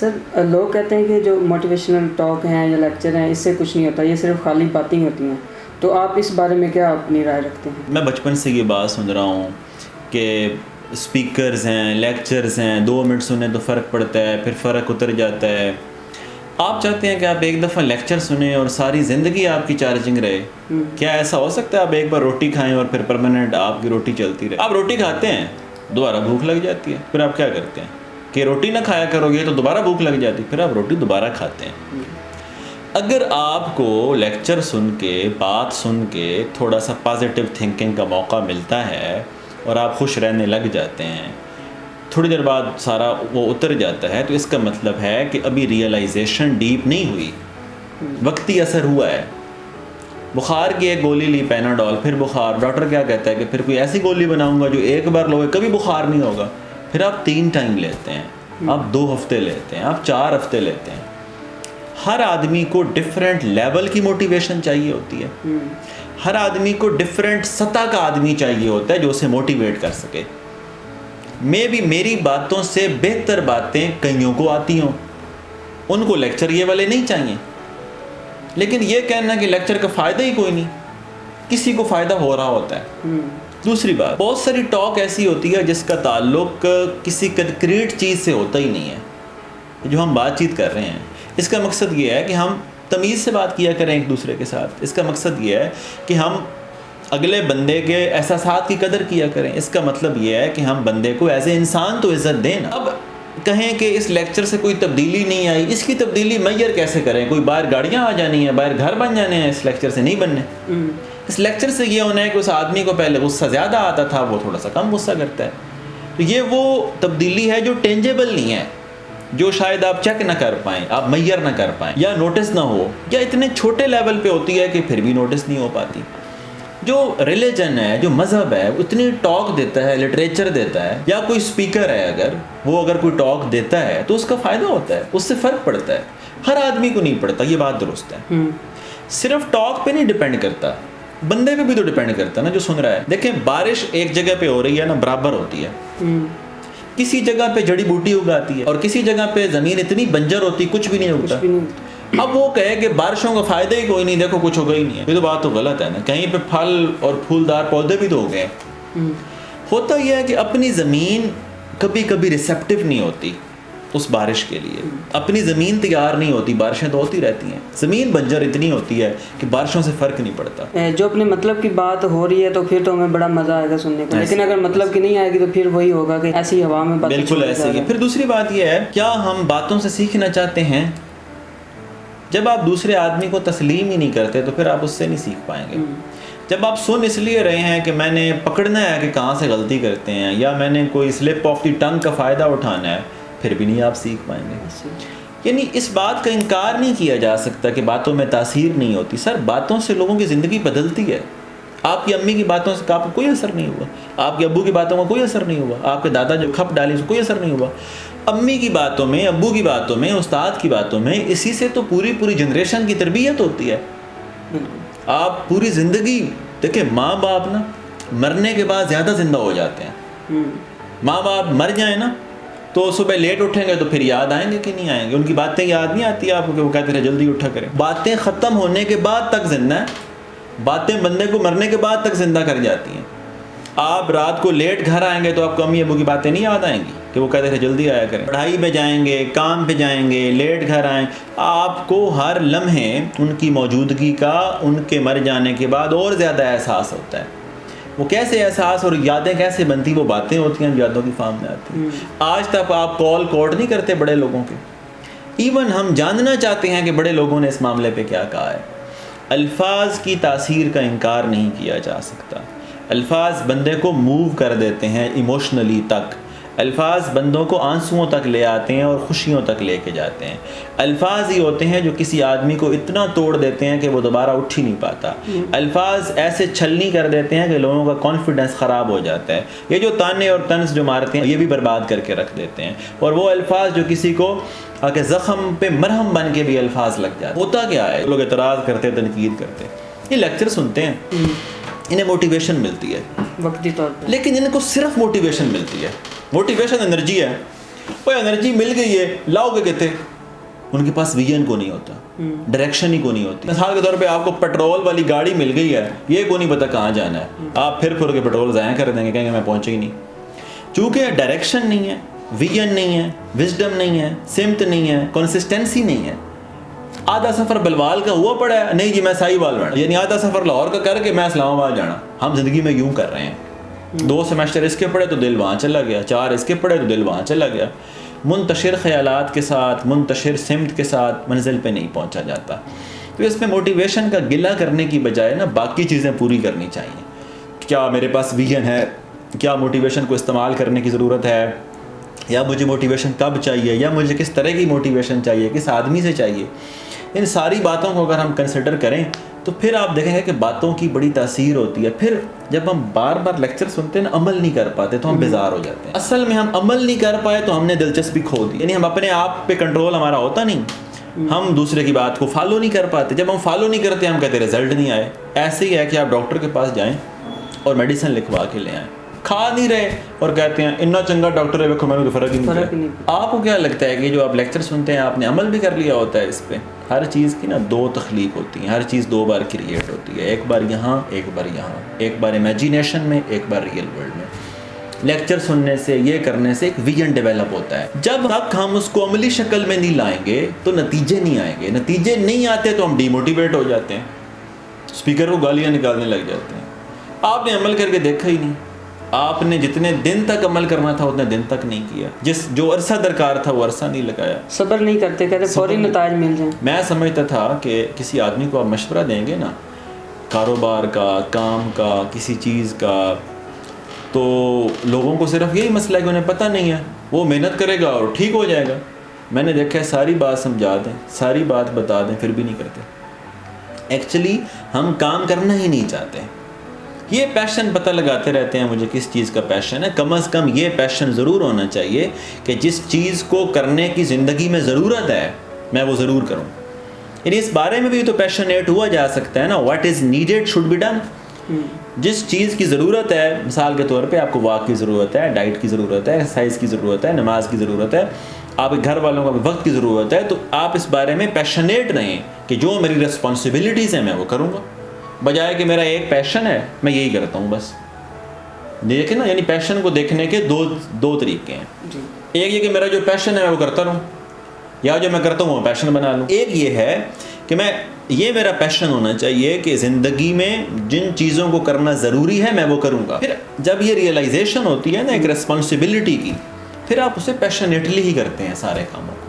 سر لوگ کہتے ہیں کہ جو موٹیویشنل ٹاک ہیں یا لیکچر ہیں اس سے کچھ نہیں ہوتا، یہ صرف خالی باتیں ہوتی ہیں، تو آپ اس بارے میں کیا اپنی رائے رکھتے ہیں؟ میں بچپن سے یہ بات سن رہا ہوں کہ اسپیکرز ہیں، لیکچرز ہیں، 2 منٹ سنیں تو فرق پڑتا ہے، پھر فرق اتر جاتا ہے۔ آپ چاہتے ہیں کہ آپ ایک دفعہ لیکچر سنیں اور ساری زندگی آپ کی چارجنگ رہے؟ کیا ایسا ہو سکتا ہے آپ ایک بار روٹی کھائیں اور پھر پرماننٹ آپ کی روٹی چلتی رہے؟ آپ روٹی کھاتے ہیں، دوبارہ بھوک لگ جاتی ہے، پھر آپ کیا کرتے ہیں کہ روٹی نہ کھایا کرو گے تو دوبارہ بھوک لگ جاتی ہے، پھر آپ روٹی دوبارہ کھاتے ہیں۔ اگر آپ کو لیکچر سن کے، بات سن کے تھوڑا سا پازیٹیو تھنکنگ کا موقع ملتا ہے اور آپ خوش رہنے لگ جاتے ہیں، تھوڑی دیر بعد سارا وہ اتر جاتا ہے، تو اس کا مطلب ہے کہ ابھی ریئلائزیشن ڈیپ نہیں ہوئی، وقتی اثر ہوا ہے۔ بخار کی ایک گولی لی پیناڈول، پھر بخار، ڈاکٹر کیا کہتا ہے کہ پھر کوئی ایسی گولی بناؤں گا جو ایک بار لوگے کبھی بخار نہیں ہوگا، پھر آپ 3 ٹائم لیتے ہیں، آپ 2 ہفتے لیتے ہیں، آپ 4 ہفتے لیتے ہیں۔ ہر آدمی کو ڈفرینٹ لیول کی موٹیویشن چاہیے ہوتی ہے، ہر آدمی کو ڈفرینٹ سطح کا آدمی چاہیے ہوتا ہے جو اسے موٹیویٹ کر سکے۔ میری باتوں سے بہتر باتیں کئیوں کو آتی ہوں، ان کو لیکچر یہ والے نہیں چاہیے، لیکن یہ کہنا کہ لیکچر کا فائدہ ہی کوئی نہیں، کسی کو فائدہ ہو رہا ہوتا ہے۔ دوسری بات، بہت ساری ٹاک ایسی ہوتی ہے جس کا تعلق کسی کنکریٹ چیز سے ہوتا ہی نہیں ہے۔ جو ہم بات چیت کر رہے ہیں، اس کا مقصد یہ ہے کہ ہم تمیز سے بات کیا کریں ایک دوسرے کے ساتھ۔ اس کا مقصد یہ ہے کہ ہم اگلے بندے کے احساسات کی قدر کیا کریں۔ اس کا مطلب یہ ہے کہ ہم بندے کو ایز اے انسان تو عزت دیں نا۔ اب کہیں کہ اس لیکچر سے کوئی تبدیلی نہیں آئی، اس کی تبدیلی میئر کیسے کریں؟ کوئی باہر گاڑیاں آ جانی ہیں، باہر گھر بن جانے ہیں، اس لیکچر سے نہیں بننے۔ اس لیکچر سے یہ ہونا ہے کہ اس آدمی کو پہلے غصہ زیادہ آتا تھا، وہ تھوڑا سا کم غصہ کرتا ہے۔ تو یہ وہ تبدیلی ہے جو ٹینجیبل نہیں ہے، جو شاید آپ چیک نہ کر پائیں، آپ میئر نہ کر پائیں، یا نوٹس نہ ہو، یا اتنے چھوٹے لیول پہ ہوتی ہے کہ پھر بھی نوٹس نہیں ہو پاتی۔ جو ریلیجن ہے، جو مذہب ہے، اتنی ٹاک دیتا ہے، لٹریچر دیتا ہے، یا کوئی سپیکر ہے اگر کوئی ٹاک دیتا ہے تو اس کا فائدہ ہوتا ہے، اس سے فرق پڑتا ہے۔ ہر آدمی کو نہیں پڑتا، یہ بات درست ہے۔ صرف ٹاک پہ نہیں ڈیپینڈ کرتا، بندے پہ بھی تو ڈیپینڈ کرتا ہے نا جو سن رہا ہے۔ دیکھیں، بارش ایک جگہ پہ ہو رہی ہے نا، برابر ہوتی ہے۔ کسی جگہ پہ جڑی بوٹی اگاتی ہے اور کسی جگہ پہ زمین اتنی بنجر ہوتی کچھ بھی نہیں ہوتا۔ اب وہ کہے کہ بارشوں کا فائدہ ہی کوئی نہیں، دیکھو کچھ ہوگا ہی نہیں ہے، یہ تو بات تو غلط ہے نا۔ کہیں پہ پھل اور پھولدار پودے بھی تو ہو گئے۔ ہوتا یہ ہے کہ اپنی زمین کبھی کبھی ریسیپٹیو نہیں ہوتی اس بارش کے لیے، اپنی زمین تیار نہیں ہوتی، بارشیں تو ہوتی رہتی ہیں، زمین بنجر اتنی ہوتی ہے کہ بارشوں سے فرق نہیں پڑتا۔ جو اپنے مطلب کی بات ہو رہی ہے تو پھر تو ہمیں بڑا مزہ آئے گا سننے کو، لیکن اگر مطلب کی نہیں آئے گی تو پھر وہی ہوگا کہ ایسی ہوا میں باتیں۔ بالکل ایسے ہی۔ پھر دوسری بات یہ ہے، کیا ہم باتوں سے سیکھنا چاہتے ہیں؟ جب آپ دوسرے آدمی کو تسلیم ہی نہیں کرتے تو پھر آپ اس سے نہیں سیکھ پائیں گے۔ جب آپ سن اس لیے رہے ہیں کہ میں نے پکڑنا ہے کہ کہاں سے غلطی کرتے ہیں، یا میں نے کوئی سلپ آف دی ٹنگ کا فائدہ اٹھانا ہے، پھر بھی نہیں آپ سیکھ پائیں گے۔ یعنی اس بات کا انکار نہیں کیا جا سکتا کہ باتوں میں تاثیر نہیں ہوتی۔ سر، باتوں سے لوگوں کی زندگی بدلتی ہے۔ آپ کی امی کی باتوں سے آپ کو کوئی اثر نہیں ہوا، آپ کے ابو کی باتوں کا کوئی اثر نہیں ہوا، آپ کے دادا جو کھپ ڈالی اس کو کوئی اثر نہیں ہوا۔ امی کی باتوں میں، ابو کی باتوں میں، استاد کی باتوں میں، اسی سے تو پوری جنریشن کی تربیت ہوتی ہے۔ آپ پوری زندگی دیکھیں، ماں باپ نا مرنے کے بعد زیادہ زندہ ہو جاتے ہیں۔ ماں باپ مر جائیں نا تو صبح لیٹ اٹھیں گے تو پھر یاد آئیں گے کہ نہیں آئیں گے؟ ان کی باتیں یاد نہیں آتی آپ کو کہ وہ کہتے رہے جلدی اٹھا کریں؟ باتیں ختم ہونے کے بعد تک زندہ ہیں، باتیں بندے کو مرنے کے بعد تک زندہ کر جاتی ہیں۔ آپ رات کو لیٹ گھر آئیں گے تو آپ کو امی ابو کی باتیں نہیں یاد آئیں گی کہ وہ کہتے تھے جلدی آیا کریں؟ پڑھائی پہ جائیں گے، کام پہ جائیں گے، لیٹ گھر آئیں، آپ کو ہر لمحے ان کی موجودگی کا ان کے مر جانے کے بعد اور زیادہ احساس ہوتا ہے۔ وہ کیسے احساس اور یادیں کیسے بنتی؟ وہ باتیں ہوتی ہیں یادوں کی فارم میں آتی ہیں۔ آج تک آپ کال کوڈ نہیں کرتے بڑے لوگوں کے، ایون ہم جاننا چاہتے ہیں کہ بڑے لوگوں نے اس معاملے پہ کیا کہا ہے۔ الفاظ کی تاثیر کا انکار نہیں کیا جا سکتا۔ الفاظ بندے کو موو کر دیتے ہیں ایموشنلی تک، الفاظ بندوں کو آنسوؤں تک لے آتے ہیں اور خوشیوں تک لے کے جاتے ہیں۔ الفاظ ہی ہوتے ہیں جو کسی آدمی کو اتنا توڑ دیتے ہیں کہ وہ دوبارہ اٹھ ہی نہیں پاتا۔ الفاظ ایسے چھلنی کر دیتے ہیں کہ لوگوں کا کانفیڈنس خراب ہو جاتا ہے۔ یہ جو تانے اور طنز جو مارتے ہیں یہ بھی برباد کر کے رکھ دیتے ہیں۔ اور وہ الفاظ جو کسی کو کہ زخم پہ مرہم بن کے بھی الفاظ لگ جاتے ہیں۔ ہوتا کیا ہے؟ لوگ اعتراض کرتے، تنقید کرتے، یہ لیکچر سنتے ہیں، انہیں موٹیویشن ملتی ہے وقتی طور پہ، لیکن ان کو صرف موٹیویشن ملتی ہے۔ موٹیویشن انرجی ہے، وہ انرجی مل گئی ہے، لاؤ گے کہتے ان کے پاس ویژن کو نہیں ہوتا، ڈائریکشن ہی کو نہیں ہوتی. مثال کے طور پہ آپ کو پیٹرول والی گاڑی مل گئی ہے، یہ کو نہیں پتا کہاں جانا ہے، آپ پھر کے پیٹرول ضائع کر دیں گے، کہیں گے میں پہنچے ہی نہیں. چونکہ ڈائریکشن نہیں ہے، ویژن نہیں ہے، وزڈم نہیں ہے، سمت نہیں ہے، کنسسٹنسی نہیں ہے. آدھا سفر بلوال کا ہوا پڑا ہے، نہیں جی میں سائی وال جانا، یعنی آدھا سفر لاہور کا کر کے میں اسلام آباد جانا. ہم زندگی میں یوں کر رہے ہیں، 2 سیمسٹر اس کے پڑھے تو دل وہاں چلا گیا، 4 اس کے پڑھے تو دل وہاں چلا گیا. منتشر خیالات کے ساتھ، منتشر سمت کے ساتھ منزل پہ نہیں پہنچا جاتا. تو اس میں موٹیویشن کا گلہ کرنے کی بجائے نا باقی چیزیں پوری کرنی چاہیے. کیا میرے پاس ویژن ہے، کیا موٹیویشن کو استعمال کرنے کی ضرورت ہے، یا مجھے موٹیویشن کب چاہیے، یا مجھے کس طرح کی موٹیویشن چاہیے، کس آدمی سے چاہیے. ان ساری باتوں کو اگر ہم کنسیڈر کریں تو پھر آپ دیکھیں گے کہ باتوں کی بڑی تاثیر ہوتی ہے. پھر جب ہم بار بار لیکچر سنتے ہیں نا، عمل نہیں کر پاتے تو ہم بیزار ہو جاتے ہیں. اصل میں ہم عمل نہیں کر پائے تو ہم نے دلچسپی کھو دی، یعنی ہم اپنے آپ پہ کنٹرول ہمارا ہوتا نہیں، ہم دوسرے کی بات کو فالو نہیں کر پاتے. جب ہم فالو نہیں کرتے ہم کہتے رزلٹ نہیں آئے. ایسے ہی ہے کہ آپ ڈاکٹر کے پاس جائیں اور میڈیسن لکھوا کے لے آئیں، کھا نہیں رہے اور کہتے ہیں اتنا چنگا ڈاکٹر ہے، دیکھو میں نے فرق ہی نہیں. آپ کو کیا لگتا ہے کہ جو آپ لیکچر سنتے ہیں آپ نے عمل بھی کر لیا ہوتا ہے اس پہ؟ ہر چیز کی نا 2 تخلیق ہوتی ہیں، ہر چیز 2 بار کریٹ ہوتی ہے، ایک بار یہاں ایک بار یہاں، ایک بار امیجینیشن میں ایک بار ریئل ورلڈ میں. لیکچر سننے سے، یہ کرنے سے ایک ویژن ڈیولپ ہوتا ہے. جب تک ہم اس کو عملی شکل میں نہیں لائیں گے تو نتیجے نہیں آئیں گے. نتیجے نہیں آتے تو ہم ڈی موٹیویٹ ہو جاتے ہیں، اسپیکر کو گالیاں نکالنے لگ جاتے ہیں. آپ نے عمل کر کے دیکھا ہی نہیں. آپ نے جتنے دن تک عمل کرنا تھا اتنے دن تک نہیں کیا، جو عرصہ درکار تھا وہ عرصہ نہیں لگایا. صبر نہیں کرتے، کہتے فوری نتائج مل جائیں. میں سمجھتا تھا کہ کسی آدمی کو آپ مشورہ دیں گے نا، کاروبار کا، کام کا، کسی چیز کا، تو لوگوں کو صرف یہی مسئلہ ہے کہ انہیں پتہ نہیں ہے، وہ محنت کرے گا اور ٹھیک ہو جائے گا. میں نے دیکھا ہے ساری بات سمجھا دیں، ساری بات بتا دیں، پھر بھی نہیں کرتے. ایکچولی ہم کام کرنا ہی نہیں چاہتے. یہ پیشن پتہ لگاتے رہتے ہیں مجھے کس چیز کا پیشن ہے. کم از کم یہ پیشن ضرور ہونا چاہیے کہ جس چیز کو کرنے کی زندگی میں ضرورت ہے میں وہ ضرور کروں. یعنی اس بارے میں بھی تو پیشنیٹ ہوا جا سکتا ہے نا، what is needed should be done. جس چیز کی ضرورت ہے، مثال کے طور پہ آپ کو واک کی ضرورت ہے، ڈائٹ کی ضرورت ہے، ایکسرسائز کی ضرورت ہے، نماز کی ضرورت ہے، آپ کے گھر والوں کا وقت کی ضرورت ہے، تو آپ اس بارے میں پیشنیٹ رہیں کہ جو میری رسپانسبلٹیز ہیں میں وہ کروں گا، بجائے کہ میرا ایک پیشن ہے میں یہی کرتا ہوں بس. دیکھیں نا، یعنی پیشن کو دیکھنے کے دو طریقے ہیں. ایک یہ کہ میرا جو پیشن ہے میں وہ کرتا رہوں، یا جو میں کرتا ہوں وہ پیشن بنا لوں. ایک یہ ہے کہ یہ میرا پیشن ہونا چاہیے کہ زندگی میں جن چیزوں کو کرنا ضروری ہے میں وہ کروں گا. پھر جب یہ ریئلائزیشن ہوتی ہے نا ایک ریسپانسبلٹی کی، پھر آپ اسے پیشنیٹلی ہی کرتے ہیں سارے کاموں کو.